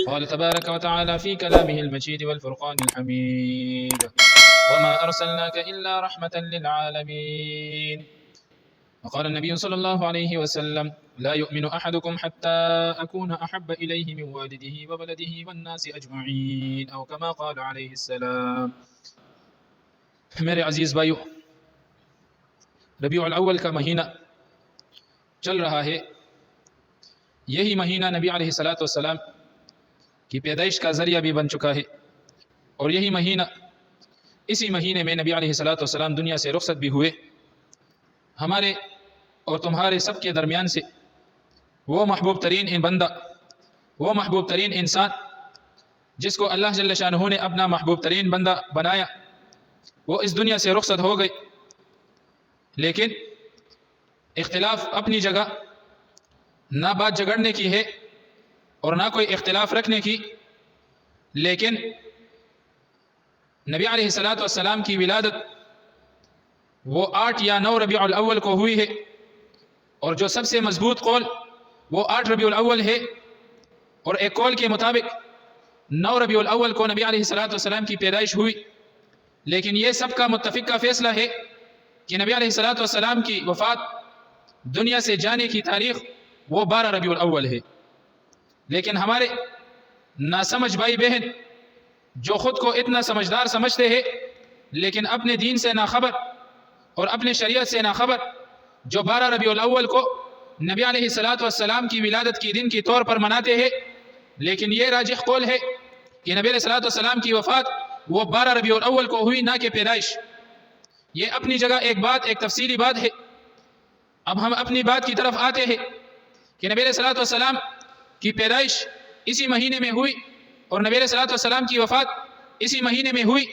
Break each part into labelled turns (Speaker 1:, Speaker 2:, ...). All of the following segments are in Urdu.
Speaker 1: قال تبارك وتعالى في كلامه المجيد والفرقان الحميد: وما أرسلناك إلا رحمة للعالمين. وقال النبي صلى الله عليه وسلم: لا يؤمن أحدكم حتى أكون أحب إليه من والده وولده والناس أجمعين، أو كما قال عليه السلام۔ میرے عزیز بھائیو، ربیع الاول کا مہینہ چل رہا ہے۔ یہی مہینہ نبی علیہ الصلاۃ والسلام کی پیدائش کا ذریعہ بھی بن چکا ہے، اور یہی مہینہ، اسی مہینے میں نبی علیہ الصلاۃ والسلام دنیا سے رخصت بھی ہوئے۔ ہمارے اور تمہارے سب کے درمیان سے وہ محبوب ترین بندہ، وہ محبوب ترین انسان جس کو اللہ جل شانہ نے اپنا محبوب ترین بندہ بنایا، وہ اس دنیا سے رخصت ہو گئی۔ لیکن اختلاف اپنی جگہ، نہ بات جگڑنے کی ہے اور نہ کوئی اختلاف رکھنے کی، لیکن نبی علیہ الصلاۃ والسلام کی ولادت وہ 8 یا 9 ربیع الاول کو ہوئی ہے، اور جو سب سے مضبوط قول وہ 8 ربیع الاول ہے، اور ایک قول کے مطابق 9 ربیع الاول کو نبی علیہ الصلاۃ والسلام کی پیدائش ہوئی۔ لیکن یہ سب کا متفق کا فیصلہ ہے کہ نبی علیہ الصلاۃ والسلام کی وفات، دنیا سے جانے کی تاریخ وہ 12 ربیع الاول ہے۔ لیکن ہمارے ناسمجھ بھائی بہن جو خود کو اتنا سمجھدار سمجھتے ہیں، لیکن اپنے دین سے ناخبر اور اپنے شریعت سے ناخبر، جو 12 ربیع الاول کو نبی علیہ الصلاۃ والسلام کی ولادت کی دن کے طور پر مناتے ہیں، لیکن یہ راجح قول ہے کہ نبی علیہ الصلاۃ والسلام کی وفات وہ 12 ربیع الاول کو ہوئی، نہ کہ پیدائش۔ یہ اپنی جگہ ایک تفصیلی بات ہے۔ اب ہم اپنی بات کی طرف آتے ہیں کہ نبی علیہ الصلاۃ والسلام کی پیدائش اسی مہینے میں ہوئی، اور نبی علیہ الصلاۃ والسلام کی وفات اسی مہینے میں ہوئی۔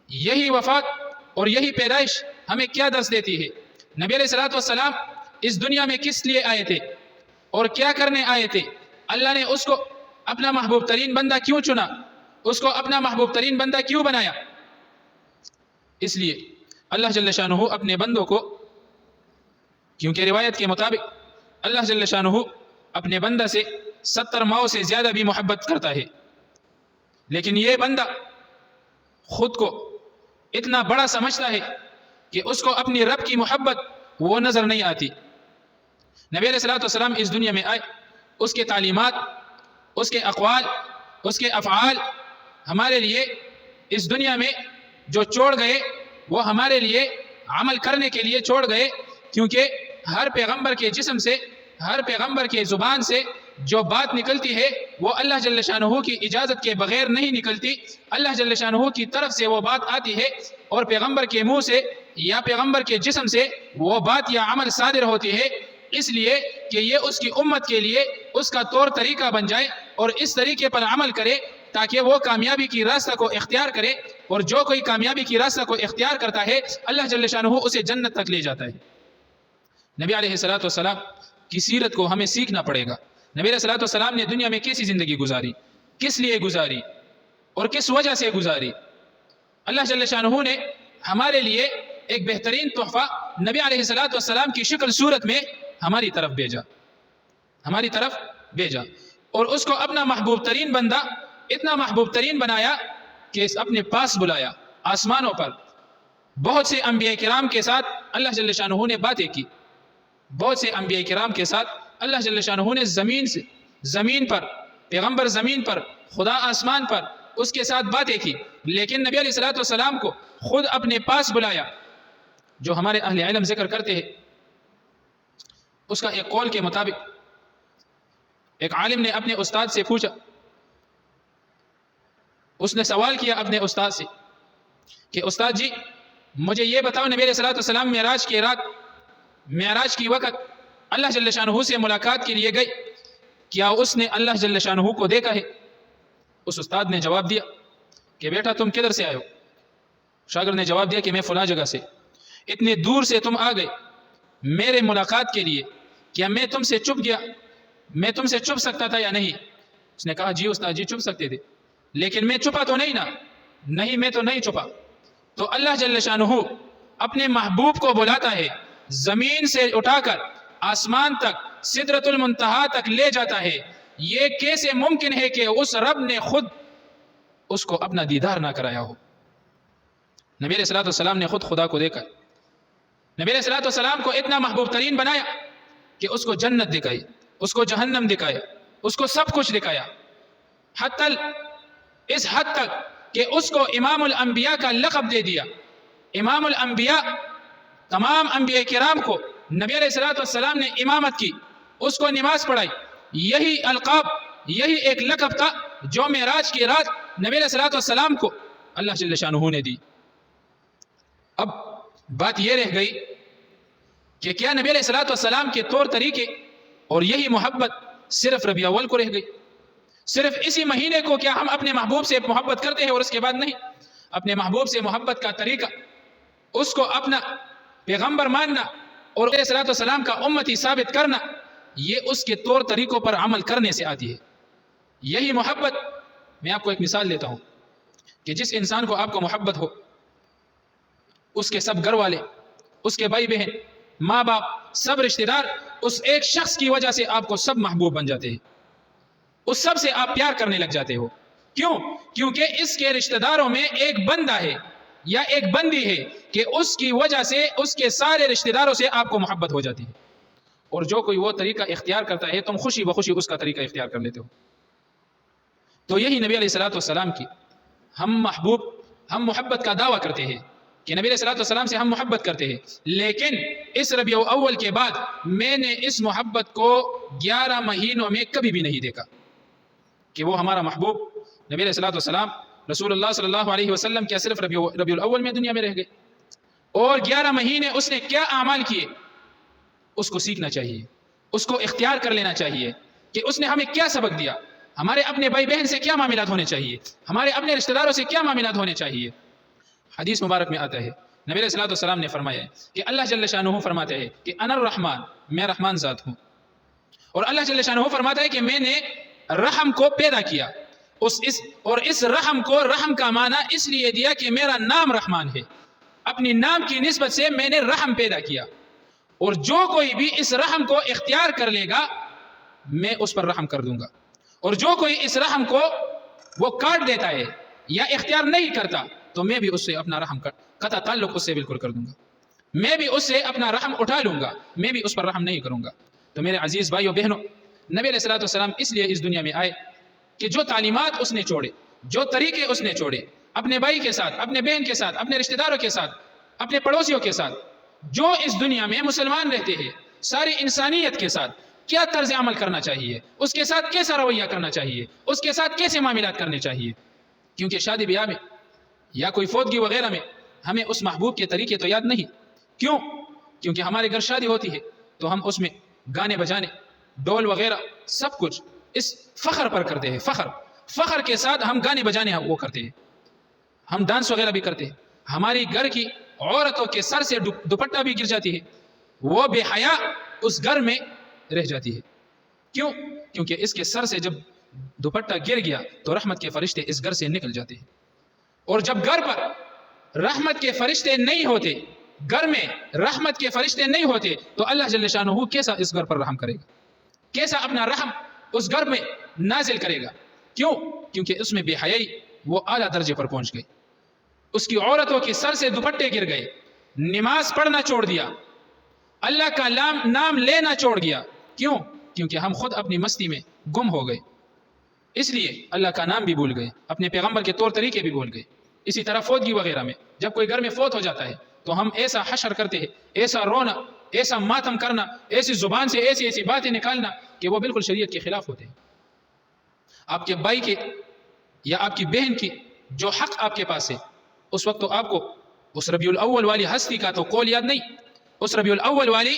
Speaker 1: یہی وفات اور یہی پیدائش ہمیں کیا درس دیتی ہے؟ نبی علیہ الصلاۃ والسلام اس دنیا میں کس لیے آئے تھے اور کیا کرنے آئے تھے؟ اللہ نے اس کو اپنا محبوب ترین بندہ کیوں چنا؟ اس کو اپنا محبوب ترین بندہ کیوں بنایا؟ اس لیے اللہ جل شانہ اپنے بندوں کو، کیونکہ روایت کے مطابق اللہ جل شانہ اپنے بندہ سے 70 ماؤں سے زیادہ بھی محبت کرتا ہے، لیکن یہ بندہ خود کو اتنا بڑا سمجھتا ہے کہ اس کو اپنی رب کی محبت وہ نظر نہیں آتی۔ نبی علیہ الصلاۃ والسلام اس دنیا میں آئے، اس کے تعلیمات، اس کے اقوال، اس کے افعال ہمارے لیے اس دنیا میں جو چھوڑ گئے وہ ہمارے لیے عمل کرنے کے لیے چھوڑ گئے، کیونکہ ہر پیغمبر کے جسم سے، ہر پیغمبر کے زبان سے جو بات نکلتی ہے وہ اللہ جل شانہ کی اجازت کے بغیر نہیں نکلتی۔ اللہ جل شانہ کی طرف سے وہ بات آتی ہے، اور پیغمبر کے منہ سے یا پیغمبر کے جسم سے وہ بات یا عمل صادر ہوتی ہے، اس لیے کہ یہ اس کی امت کے لیے اس کا طور طریقہ بن جائے، اور اس طریقے پر عمل کرے تاکہ وہ کامیابی کی راستہ کو اختیار کرے، اور جو کوئی کامیابی کی راستہ کو اختیار کرتا ہے اللہ جل شانہ اسے جنت تک لے جاتا ہے۔ نبی علیہ الصلاۃ والسلام کی سیرت کو ہمیں سیکھنا پڑے گا۔ نبی علیہ الصلاۃ والسلام نے دنیا میں کیسی زندگی گزاری، کس لیے گزاری اور کس وجہ سے گزاری؟ اللہ جل شانہ نے ہمارے لیے ایک بہترین تحفہ نبی علیہ الصلاۃ والسلام کی شکل صورت میں ہماری طرف بھیجا، اور اس کو اپنا محبوب ترین بندہ اتنا محبوب ترین بنایا کہ اپنے پاس بلایا۔ آسمانوں پر بہت سے انبیاء کرام کے ساتھ اللہ جل شانہ نے باتیں کی، بہت سے انبیاء کرام کے ساتھ اللہ جل شانہ نے زمین پر، پیغمبر زمین پر، خدا آسمان پر اس کے ساتھ باتیں کی، لیکن نبی علیہ الصلاۃ والسلام کو خود اپنے پاس بلایا۔ جو ہمارے اہل علم ذکر کرتے ہیں، اس کا ایک قول کے مطابق ایک عالم نے اپنے استاد سے پوچھا، اس نے سوال کیا اپنے استاد سے کہ استاد جی مجھے یہ بتاؤ، نبی علیہ الصلاۃ والسلام معراج کی وقت اللہ جل شانہ سے ملاقات کے لیے گئے، کیا اس نے اللہ جل شانہ کو دیکھا ہے؟ اس استاد نے جواب دیا کہ بیٹا تم کدھر سے آئے ہو؟ شاگرد نے جواب دیا کہ میں فلاں جگہ سے۔ اتنے دور سے تم آ گئے میرے ملاقات کے لیے، کیا میں تم سے چپ گیا؟ میں تم سے چپ سکتا تھا یا نہیں؟ اس نے کہا جی استاد جی چپ سکتے تھے، لیکن میں چھپا تو نہیں نا؟ نہیں میں تو نہیں چھپا۔ تو اللہ جل شانہ اپنے محبوب کو بلاتا ہے، زمین سے اٹھا کر آسمان تک سدرۃ المنتہا تک لے جاتا ہے، یہ کیسے ممکن ہے کہ اس رب نے خود اس کو اپنا دیدار نہ کرایا ہو؟ نبی علیہ الصلوۃ والسلام نے خود خدا کو دیکھا، نبی علیہ الصلوۃ والسلام کو اتنا محبوب ترین بنایا کہ اس کو جنت دکھائی، اس کو جہنم دکھایا، اس کو سب کچھ دکھایا، حتی اس حد تک کہ اس کو امام الانبیاء کا لقب دے دیا۔ امام الانبیاء، تمام انبیاء کرام کو نبی علیہ الصلوۃ والسلام نے امامت کی، اس کو نماز پڑھائی۔ یہی القاب، یہی ایک لقب تھا جو معراج کی رات نبی علیہ الصلوۃ والسلام کو اللہ جل شانہ نے دی۔ اب بات یہ رہ گئی کہ کیا نبی علیہ الصلوۃ والسلام کے طور طریقے اور یہی محبت صرف ربیع اول کو رہ گئی؟ صرف اسی مہینے کو کیا ہم اپنے محبوب سے محبت کرتے ہیں اور اس کے بعد نہیں؟ اپنے محبوب سے محبت کا طریقہ، اس کو اپنا پیغمبر ماننا اور علیہ الصلوۃ والسلام کا امتی ثابت کرنا، یہ اس کے طور طریقوں پر عمل کرنے سے آتی ہے۔ یہی محبت، میں آپ کو ایک مثال دیتا ہوں کہ جس انسان کو آپ کو محبت ہو، اس کے سب گھر والے، اس کے بھائی بہن، ماں باپ، سب رشتہ دار اس ایک شخص کی وجہ سے آپ کو سب محبوب بن جاتے ہیں، اس سب سے آپ پیار کرنے لگ جاتے ہو۔ کیوں؟ کیونکہ اس کے رشتہ داروں میں ایک بندہ ہے یا ایک بندی ہے کہ اس کی وجہ سے اس کے سارے رشتہ داروں سے آپ کو محبت ہو جاتی ہے، اور جو کوئی وہ طریقہ اختیار کرتا ہے تم خوشی بخوشی اس کا طریقہ اختیار کر لیتے ہو۔ تو یہی نبی علیہ الصلوۃ والسلام کی ہم محبت کا دعویٰ کرتے ہیں کہ نبی علیہ الصلوۃ والسلام سے ہم محبت کرتے ہیں، لیکن اس ربیع اول کے بعد میں نے اس محبت کو 11 مہینوں میں کبھی بھی نہیں دیکھا کہ وہ ہمارا محبوب نبی علیہ الصلوۃ والسلام رسول اللہ صلی اللہ علیہ وسلم کیا صرف ربیع الاول میں دنیا میں رہ گئے، اور 11 مہینے اس نے کیا اعمال کیے، اس کو سیکھنا چاہیے، اس کو اختیار کر لینا چاہیے کہ اس نے ہمیں کیا سبق دیا، ہمارے اپنے بھائی بہن سے کیا معاملات ہونے چاہیے، ہمارے اپنے رشتہ داروں سے کیا معاملات ہونے چاہیے۔ حدیث مبارک میں آتا ہے، نبی علیہ الصلوۃ والسلام نے فرمایا ہے کہ اللہ جل شانہ فرماتے ہیں کہ انا الرحمن، میں رحمان ذات ہوں، اور اللہ جل شانہ فرماتا ہے کہ میں نے رحم کو پیدا کیا، اس رحم کو، رحم کا معنی اس لیے دیا کہ میرا نام رحمان ہے، اپنی نام کی نسبت سے میں نے رحم پیدا کیا، اور جو کوئی بھی اس رحم کو اختیار کر لے گا میں اس پر رحم کر دوں گا، اور جو کوئی اس رحم کو وہ کاٹ دیتا ہے یا اختیار نہیں کرتا تو میں بھی اس سے اپنا رحم قطع تعلق اس سے بالکل کر دوں گا، میں بھی اس سے اپنا رحم اٹھا لوں گا، میں بھی اس پر رحم نہیں کروں گا۔ تو میرے عزیز بھائیو بہنوں، نبی علیہ الصلوۃ والسلام اس لیے اس دنیا میں آئے کہ جو تعلیمات اس نے چھوڑے، جو طریقے اس نے چھوڑے، اپنے بھائی کے ساتھ، اپنے بہن کے ساتھ، اپنے رشتہ داروں کے ساتھ، اپنے پڑوسیوں کے ساتھ، جو اس دنیا میں مسلمان رہتے ہیں، ساری انسانیت کے ساتھ کیا طرز عمل کرنا چاہیے، اس کے ساتھ کیسا رویہ کرنا چاہیے، اس کے ساتھ کیسے معاملات کرنے چاہیے۔ کیونکہ شادی بیاہ میں یا کوئی فوتگی وغیرہ میں ہمیں اس محبوب کے طریقے تو یاد نہیں۔ کیوں؟ کیونکہ ہمارے گھر شادی ہوتی ہے تو ہم اس میں گانے بجانے، ڈول وغیرہ سب کچھ اس فخر پر کرتے ہیں، فخر کے ساتھ ہم گانے بجانے وہ کرتے ہیں، ہم ڈانس وغیرہ بھی کرتے ہیں، ہماری گھر کی عورتوں کے سر سے دوپٹہ بھی گر جاتی ہے، وہ بے حیا اس گھر میں رہ جاتی ہے۔ کیوں؟ کیونکہ اس کے سر سے جب دوپٹہ گر گیا تو رحمت کے فرشتے اس گھر سے نکل جاتے ہیں، اور جب گھر پر رحمت کے فرشتے نہیں ہوتے، گھر میں رحمت کے فرشتے نہیں ہوتے تو اللہ جل شانہ کیسا اس گھر پر رحم کرے گا، کیسا اپنا رحم اس گھر میں نازل کرے گا۔ کیوں؟ کیونکہ اس میں بے حیائی وہ اعلیٰ درجے پر پہنچ گئی، اس کی عورتوں کے سر سے دوپٹے گر گئے، نماز پڑھنا چھوڑ دیا، اللہ کا نام لینا چھوڑ گیا۔ کیوں؟ کیونکہ ہم خود اپنی مستی میں گم ہو گئے، اس لیے اللہ کا نام بھی بھول گئے، اپنے پیغمبر کے طور طریقے بھی بھول گئے۔ اسی طرح فوتگی وغیرہ میں جب کوئی گھر میں فوت ہو جاتا ہے تو ہم ایسا حشر کرتے ہیں، ایسا رونا، ایسا ماتم کرنا، ایسی زبان سے ایسی باتیں نکالنا کہ وہ بالکل شریعت کے خلاف ہوتے ہیں۔ آپ کے بھائی کے یا آپ کی بہن کی جو حق آپ کے پاس ہے، اس وقت تو آپ کو اس ربیع الاول والی ہستی کا تو قول یاد نہیں، اس ربیع الاول والی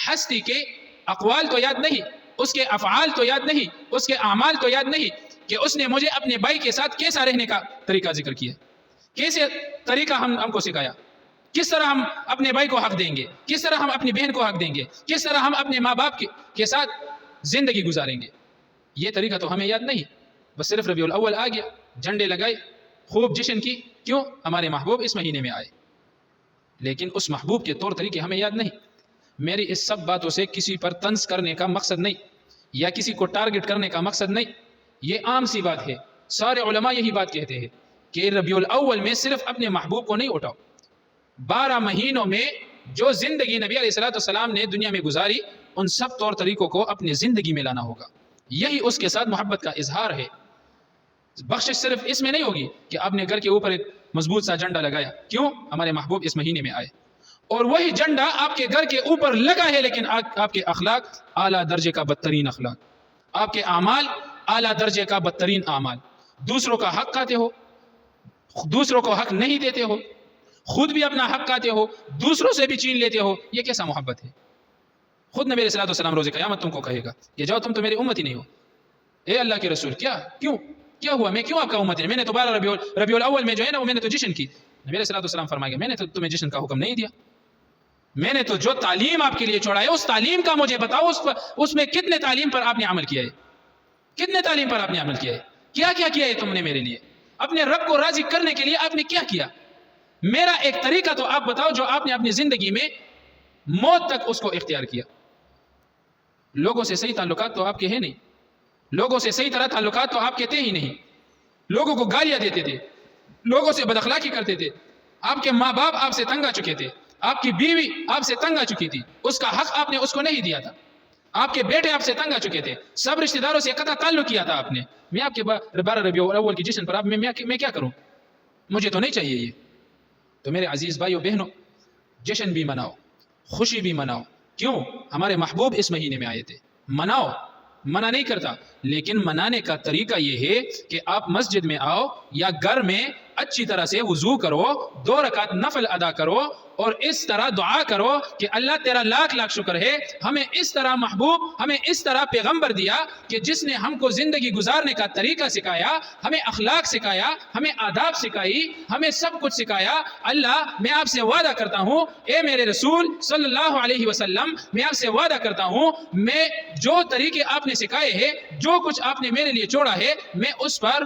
Speaker 1: ہستی کے اقوال تو یاد نہیں، اس کے افعال تو یاد نہیں، اس کے اعمال تو یاد نہیں کہ اس نے مجھے اپنے بھائی کے ساتھ کیسا رہنے کا طریقہ ذکر کیا، کیسے طریقہ ہم کو سکھایا، کس طرح ہم اپنے بھائی کو حق دیں گے، کس طرح ہم اپنی بہن کو حق دیں گے، کس طرح ہم اپنے ماں باپ کے ساتھ زندگی گزاریں گے۔ یہ طریقہ تو ہمیں یاد نہیں، بس صرف ربیع الاول آ گیا، جھنڈے لگائے، خوب جشن کی، کیوں؟ ہمارے محبوب اس مہینے میں آئے، لیکن اس محبوب کے طور طریقے ہمیں یاد نہیں۔ میری اس سب باتوں سے کسی پر طنز کرنے کا مقصد نہیں، یا کسی کو ٹارگٹ کرنے کا مقصد نہیں. یہ عام سی بات ہے. سارے علماء یہی بات کہتے ہیں کہ ربیع الاول میں صرف اپنے محبوب کو نہیں اٹھاؤ. 12 مہینوں میں جو زندگی نبی علیہ السلام نے دنیا میں گزاری ان سب طور طریقوں کو اپنی زندگی میں لانا ہوگا. یہی اس کے ساتھ محبت کا اظہار ہے. بخشش صرف اس میں نہیں ہوگی کہ آپ نے گھر کے اوپر ایک مضبوط سا جھنڈا لگایا. کیوں؟ ہمارے محبوب اس مہینے میں آئے. اور وہی جھنڈا آپ کے گھر کے اوپر لگا ہے لیکن آپ کے اخلاق اعلیٰ درجے کا بدترین اخلاق، آپ کے اعمال اعلیٰ درجے کا بدترین اعمال. دوسروں کا حق کھاتے ہو، دوسروں کو حق نہیں دیتے ہو، خود بھی اپنا حق کھاتے ہو، دوسروں سے بھی چھین لیتے ہو. یہ کیسا محبت ہے؟ خود نبی علیہ السلام روز قیامت تم کو کہے گا کہ جاؤ تم تو میری امت ہی نہیں ہو. اے اللہ کے رسول کیا ہوا؟ میں کیوں آپ کا امت ہے؟ میں نے تو 12 ربیع الاول میں جو ہے نا وہ میں نے تو جشن کی. نبی علیہ السلام فرمائے گا میں نے تو تمہیں جشن کا حکم نہیں دیا. میں نے تو جو تعلیم آپ کے لیے چھوڑا ہے اس تعلیم کا مجھے بتاؤ، اس میں کتنے تعلیم پر آپ نے عمل کیا ہے؟ کتنے تعلیم پر آپ نے عمل کیا ہے؟ کیا کیا ہے تم نے میرے لیے؟ اپنے رب کو راضی کرنے کے لیے آپ نے کیا کیا؟ میرا ایک طریقہ تو آپ بتاؤ جو آپ نے اپنی زندگی میں موت تک اس کو اختیار کیا. لوگوں سے صحیح تعلقات تو آپ کے ہیں نہیں، لوگوں سے صحیح طرح تعلقات تو آپ کے تھے ہی نہیں. لوگوں کو گالیاں دیتے تھے، لوگوں سے بد اخلاقی کرتے تھے. آپ کے ماں باپ آپ سے تنگ آ چکے تھے، آپ کی بیوی آپ سے تنگ آ چکی تھی، اس کا حق آپ نے اس کو نہیں دیا تھا. آپ کے بیٹے آپ سے تنگ آ چکے تھے، سب رشتہ داروں سے قطع تعلق کیا تھا آپ نے. میں آپ کے 12 ربیع الاول کی جشن پر میں کیا کروں؟ مجھے تو نہیں چاہیے یہ. تو میرے عزیز بھائیو بہنوں، جشن بھی مناؤ، خوشی بھی مناؤ. کیوں؟ ہمارے محبوب اس مہینے میں آئے تھے. مناؤ، منع نہیں کرتا، لیکن منانے کا طریقہ یہ ہے کہ آپ مسجد میں آؤ یا گھر میں اچھی طرح سے وضو کرو، 2 رکعت نفل ادا کرو اور اس طرح دعا کرو کہ اللہ تیرا لاکھ لاکھ شکر ہے ہمیں اس طرح محبوب، ہمیں اس طرح پیغمبر دیا کہ جس نے ہم کو زندگی گزارنے کا طریقہ سکھایا، ہمیں اخلاق سکھایا، ہمیں آداب سکھائی، ہمیں سب کچھ سکھایا. اللہ میں آپ سے وعدہ کرتا ہوں اے میرے رسول صلی اللہ علیہ وسلم، میں آپ سے وعدہ کرتا ہوں میں جو طریقے آپ نے سکھائے ہیں، جو کچھ آپ نے میرے لیے چھوڑا ہے، میں اس پر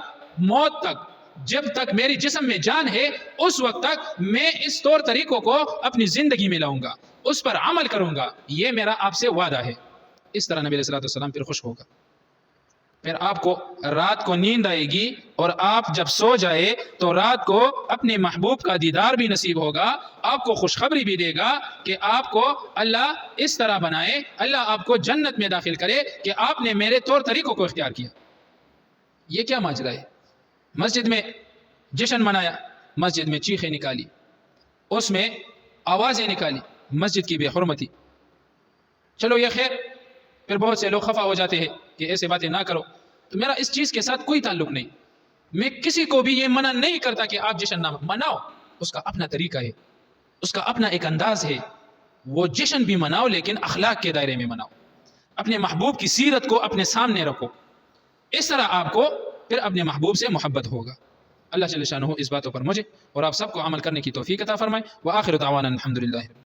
Speaker 1: موت تک، جب تک میری جسم میں جان ہے اس وقت تک میں اس طور طریقوں کو اپنی زندگی میں لاؤں گا، اس پر عمل کروں گا. یہ میرا آپ سے وعدہ ہے. اس طرح نبی علیہ السلام پھر خوش ہوگا. پھر آپ کو رات کو نیند آئے گی اور آپ جب سو جائے تو رات کو اپنے محبوب کا دیدار بھی نصیب ہوگا. آپ کو خوشخبری بھی دے گا کہ آپ کو اللہ اس طرح بنائے، اللہ آپ کو جنت میں داخل کرے کہ آپ نے میرے طور طریقوں کو اختیار کیا. یہ کیا ماجرا ہے؟ مسجد میں جشن منایا، مسجد میں چیخیں نکالی، اس میں آوازیں نکالی، مسجد کی بے حرمتی. چلو یہ خیر، پھر بہت سے لوگ خفا ہو جاتے ہیں کہ ایسے باتیں نہ کرو. تو میرا اس چیز کے ساتھ کوئی تعلق نہیں. میں کسی کو بھی یہ منع نہیں کرتا کہ آپ جشن نہ مناؤ. اس کا اپنا طریقہ ہے، اس کا اپنا ایک انداز ہے. وہ جشن بھی مناؤ لیکن اخلاق کے دائرے میں مناؤ. اپنے محبوب کی سیرت کو اپنے سامنے رکھو. اس طرح آپ کو پھر اپنے محبوب سے محبت ہوگا. اللہ جل شانہ اس باتوں پر مجھے اور آپ سب کو عمل کرنے کی توفیق عطا فرمائے. وآخر دعوانا الحمدللہ.